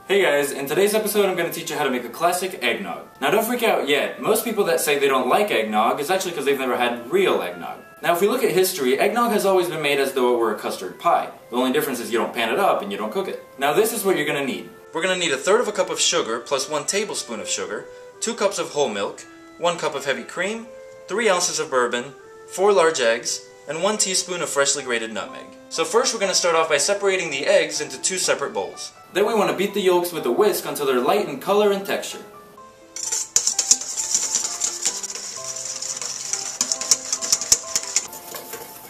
Hey guys, in today's episode I'm going to teach you how to make a classic eggnog. Now don't freak out yet, most people that say they don't like eggnog is actually because they've never had real eggnog. Now if we look at history, eggnog has always been made as though it were a custard pie. The only difference is you don't pan it up and you don't cook it. Now this is what you're going to need. We're going to need 1/3 cup of sugar plus 1 tablespoon of sugar, 2 cups of whole milk, 1 cup of heavy cream, 3 ounces of bourbon, 4 large eggs, and 1 teaspoon of freshly grated nutmeg. So first we're going to start off by separating the eggs into 2 separate bowls. Then we want to beat the yolks with a whisk until they're light in color and texture.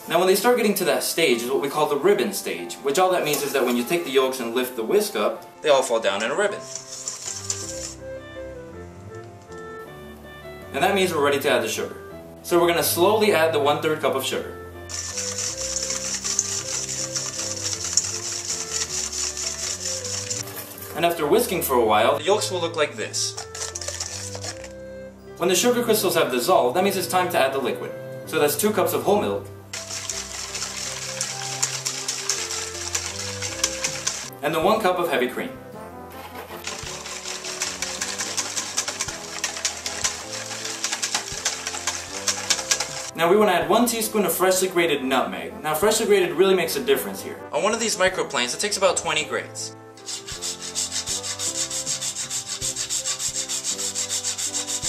Now when they start getting to that stage is what we call the ribbon stage, which all that means is that when you take the yolks and lift the whisk up, they all fall down in a ribbon. And that means we're ready to add the sugar. So we're going to slowly add the 1/3 cup of sugar. And after whisking for a while, the yolks will look like this. When the sugar crystals have dissolved, that means it's time to add the liquid. So that's 2 cups of whole milk, and the 1 cup of heavy cream. Now we want to add 1 teaspoon of freshly grated nutmeg. Now freshly grated really makes a difference here. On one of these microplanes it takes about 20 grates.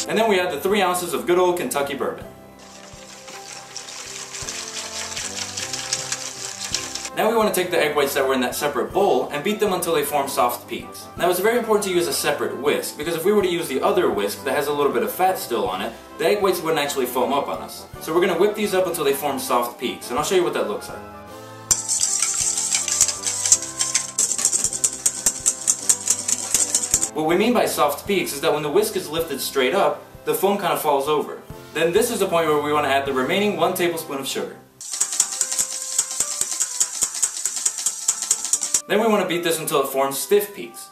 And then we add the 3 ounces of good old Kentucky bourbon. Now we want to take the egg whites that were in that separate bowl and beat them until they form soft peaks. Now it's very important to use a separate whisk, because if we were to use the other whisk that has a little bit of fat still on it, the egg whites wouldn't actually foam up on us. So we're going to whip these up until they form soft peaks, and I'll show you what that looks like. What we mean by soft peaks is that when the whisk is lifted straight up, the foam kind of falls over. Then this is the point where we want to add the remaining 1 tablespoon of sugar. Then we want to beat this until it forms stiff peaks.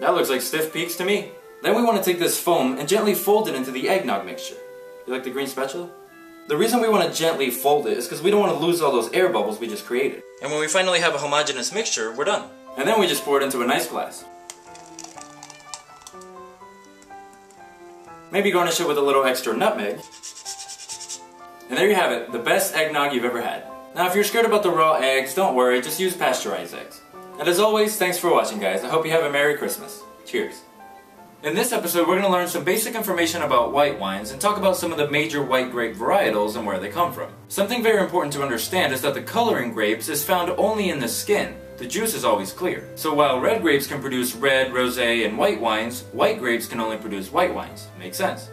That looks like stiff peaks to me. Then we want to take this foam and gently fold it into the eggnog mixture. You like the green spatula? The reason we want to gently fold it is because we don't want to lose all those air bubbles we just created. And when we finally have a homogeneous mixture, we're done. And then we just pour it into a nice glass. Maybe garnish it with a little extra nutmeg. And there you have it, the best eggnog you've ever had. Now if you're scared about the raw eggs, don't worry, just use pasteurized eggs. And as always, thanks for watching guys. I hope you have a Merry Christmas. Cheers. In this episode, we're going to learn some basic information about white wines and talk about some of the major white grape varietals and where they come from. Something very important to understand is that the color in grapes is found only in the skin. The juice is always clear. So while red grapes can produce red, rosé, and white wines, white grapes can only produce white wines. Makes sense.